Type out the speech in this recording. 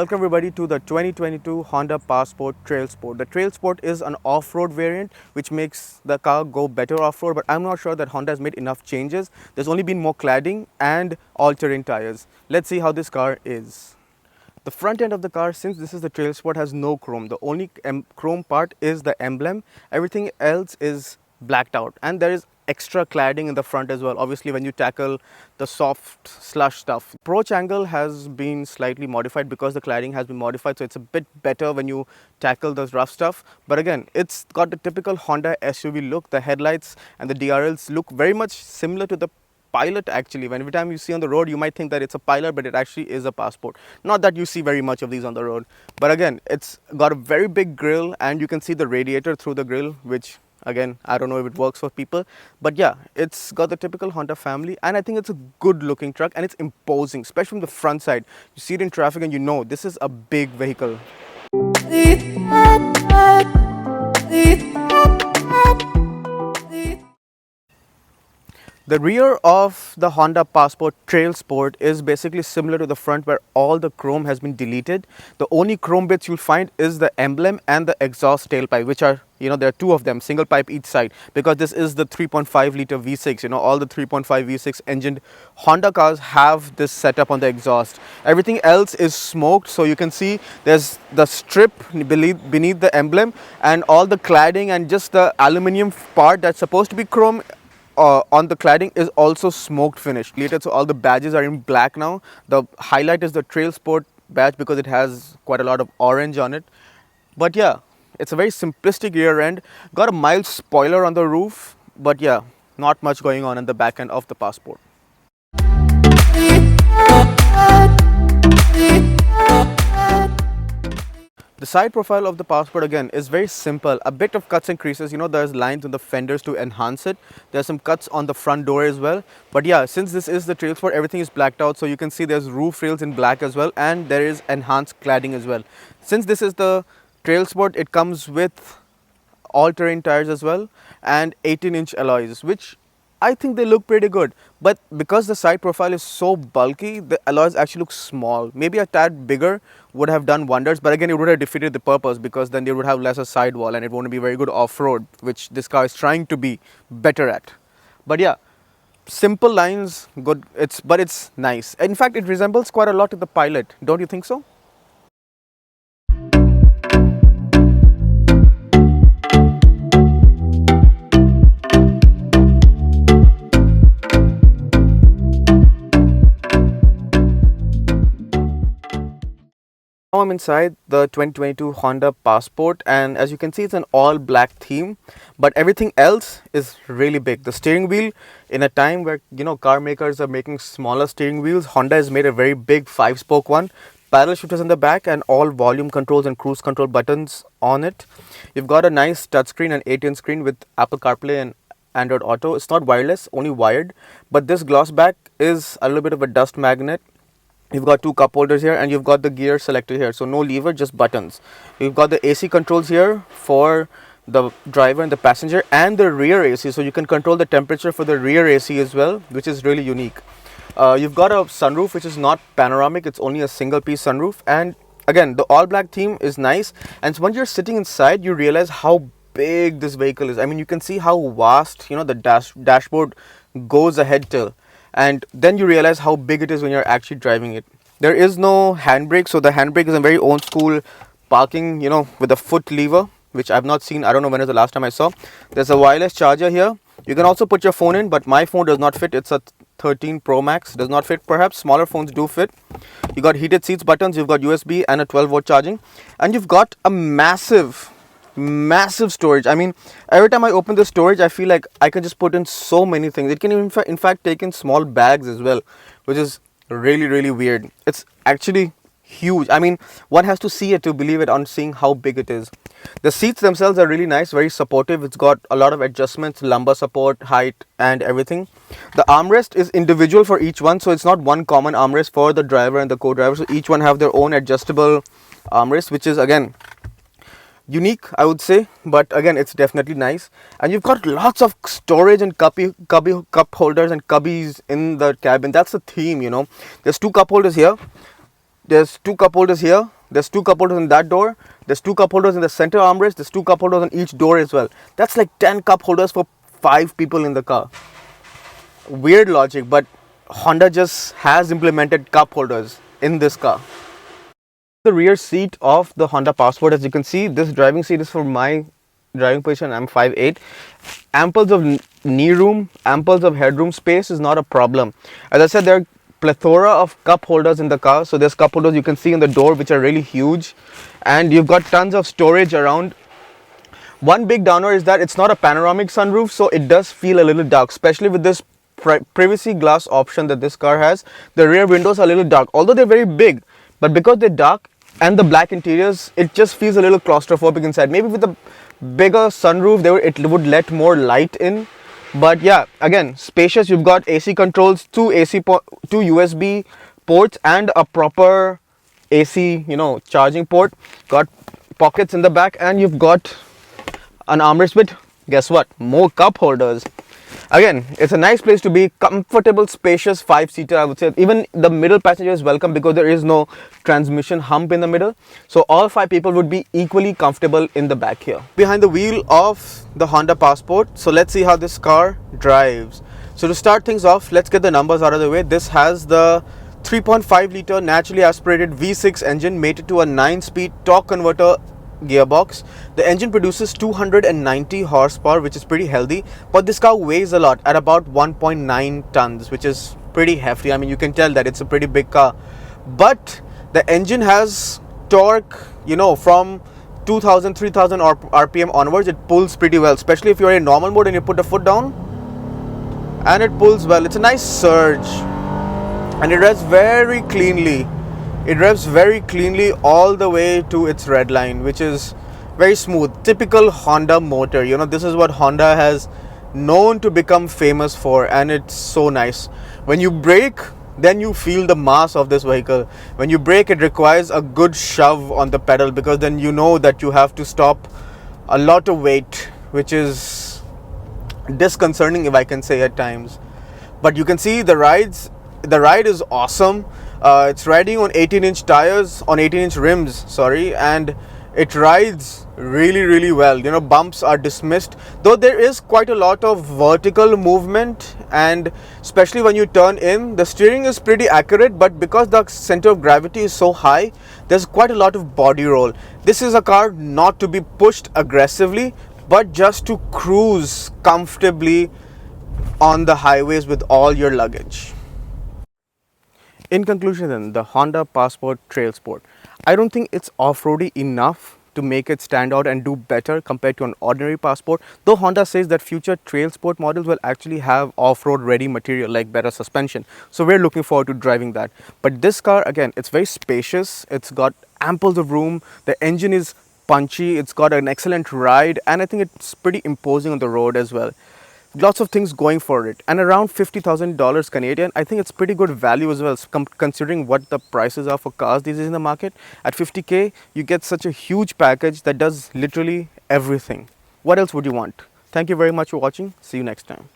welcome everybody to the 2022 Honda Passport TrailSport. The TrailSport is an off-road variant which makes the car go better off-road, but I'm not sure that Honda has made enough changes. There's only been more cladding and all-terrain tires. Let's see how this car is. The front end of the car, since this is the TrailSport, has no chrome. The only chrome part is the emblem. Everything else is blacked out, and there is extra cladding in the front as well, obviously when you tackle the soft slush stuff. Approach angle has been slightly modified because the cladding has been modified, so it's a bit better when you tackle the rough stuff. But again, it's got the typical Honda SUV look. The headlights and the DRLs look very much similar to the Pilot actually. When every time you see on the road, you might think that it's a Pilot, but it actually is a Passport. Not that you see very much of these on the road, but again, it's got a very big grille, and you can see the radiator through the grille, which again, I don't know if it works for people, but yeah, it's got the typical Honda family, and I think it's a good looking truck, and it's imposing, especially from the front side. You see it in traffic and you know this is a big vehicle. The rear of the Honda Passport TrailSport is basically similar to the front, where all the chrome has been deleted. The only chrome bits you'll find is the emblem and the exhaust tailpipe, which are, there are two of them, single pipe each side, because this is the 3.5 liter V6. All the 3.5 V6 engined Honda cars have this setup on the exhaust. Everything else is smoked, so you can see there's the strip beneath the emblem, and all the cladding and just the aluminium part that's supposed to be chrome on the cladding is also smoked finished. So all the badges are in black now. The highlight is the TrailSport badge because it has quite a lot of orange on it. But yeah, it's a very simplistic rear end. Got a mild spoiler on the roof, but yeah, not much going on in the back end of the Passport. The side profile of the Passport again is very simple. A bit of cuts and creases, there's lines on the fenders to enhance it. There's some cuts on the front door as well. But yeah, since this is the TrailSport, everything is blacked out, so you can see there's roof rails in black as well, and there is enhanced cladding as well. Since this is the TrailSport, it comes with all-terrain tires as well and 18-inch alloys, which I think they look pretty good. But because the side profile is so bulky, the alloys actually look small. Maybe a tad bigger would have done wonders, but again, it would have defeated the purpose, because then they would have lesser sidewall and it won't be very good off-road, which this car is trying to be better at. But yeah, simple lines, good. But it's nice. In fact, it resembles quite a lot to the Pilot. Don't you think so? Now I'm inside the 2022 Honda Passport, and as you can see, it's an all black theme, but everything else is really big. The steering wheel, in a time where car makers are making smaller steering wheels, Honda has made a very big 5-spoke one. Paddle shifters in the back and all volume controls and cruise control buttons on it. You've got a nice touchscreen and 8-inch screen with Apple CarPlay and Android Auto. It's not wireless, only wired, but this gloss back is a little bit of a dust magnet. You've got two cup holders here, and you've got the gear selector here, so no lever, just buttons. You've got the AC controls here for the driver and the passenger, and the rear AC, so you can control the temperature for the rear AC as well, which is really unique. You've got a sunroof which is not panoramic, it's only a single piece sunroof, and again, the all black theme is nice. And so when you're sitting inside, you realize how big this vehicle is. I mean, you can see how vast the dashboard goes ahead till. And then you realize how big it is when you're actually driving it. There is no handbrake, so the handbrake is a very old school parking, with a foot lever, which I've not seen. I don't know when is the last time I saw. There's a wireless charger here. You can also put your phone in, but my phone does not fit. It's a 13 Pro Max, does not fit. Perhaps smaller phones do fit. You got heated seats buttons, you've got USB and a 12-volt charging, and you've got a massive storage. I mean, every time I open the storage, I feel like I can just put in so many things. It can even in fact take in small bags as well, which is really, really weird. It's actually huge. I mean, one has to see it to believe it on seeing how big it is. The seats themselves are really nice, very supportive. It's got a lot of adjustments, lumbar support, height, and everything. The armrest is individual for each one, so it's not one common armrest for the driver and the co-driver. So each one have their own adjustable armrest, which is again unique, I would say, but again, it's definitely nice. And you've got lots of storage and cup holders and cubbies in the cabin. That's the theme, There's two cup holders here. There's two cup holders here. There's two cup holders in that door. There's two cup holders in the center armrest. There's two cup holders on each door as well. That's like 10 cup holders for 5 people in the car. Weird logic, but Honda just has implemented cup holders in this car. The rear seat of the Honda Passport, as you can see, this driving seat is for my driving position. I'm 5'8". Amples of knee room, amples of headroom space is not a problem. As I said, there are plethora of cup holders in the car. So there's cup holders you can see in the door, which are really huge, and you've got tons of storage around. One big downer is that it's not a panoramic sunroof, so it does feel a little dark, especially with this privacy glass option that this car has. The rear windows are a little dark, although they're very big, but because they're dark and the black interiors, it just feels a little claustrophobic inside. Maybe with a bigger sunroof, it would let more light in. But yeah, again, spacious. You've got AC controls, two USB ports, and a proper AC, charging port. Got pockets in the back, and you've got an armrest with, guess what, more cup holders. Again, it's a nice place to be. Comfortable, spacious 5-seater, I would say. Even the middle passenger is welcome because there is no transmission hump in the middle, so all 5 people would be equally comfortable in the back here. Behind the wheel of the Honda Passport, so let's see how this car drives. So to start things off, let's get the numbers out of the way. This has the 3.5 liter naturally aspirated V6 engine mated to a 9-speed torque converter gearbox. The engine produces 290 horsepower, which is pretty healthy, but this car weighs a lot at about 1.9 tons, which is pretty hefty. I mean, you can tell that it's a pretty big car, but the engine has torque, from 2000 3000 rpm onwards. It pulls pretty well, especially if you're in normal mode and you put the foot down, and it pulls well. It's a nice surge, and it revs very cleanly. It revs very cleanly all the way to its red line, which is very smooth. Typical Honda motor. This is what Honda has known to become famous for, and it's so nice. When you brake, then you feel the mass of this vehicle. When you brake, it requires a good shove on the pedal, because then you know that you have to stop a lot of weight, which is disconcerting, if I can say, at times. But you can see the ride is awesome. It's riding on 18-inch tires, on 18-inch rims, and it rides really, really well. Bumps are dismissed, though there is quite a lot of vertical movement, and especially when you turn in, the steering is pretty accurate, but because the center of gravity is so high, there's quite a lot of body roll. This is a car not to be pushed aggressively, but just to cruise comfortably on the highways with all your luggage. In conclusion then, the Honda Passport TrailSport, I don't think it's off-roady enough to make it stand out and do better compared to an ordinary Passport, though Honda says that future TrailSport models will actually have off-road ready material like better suspension. So we're looking forward to driving that. But this car, again, it's very spacious, it's got amples of room, the engine is punchy, it's got an excellent ride, and I think it's pretty imposing on the road as well. Lots of things going for it, and around $50,000 Canadian, I think it's pretty good value as well, considering what the prices are for cars these days in the market. At 50K, you get such a huge package that does literally everything. What else would you want? Thank you very much for watching. See you next time.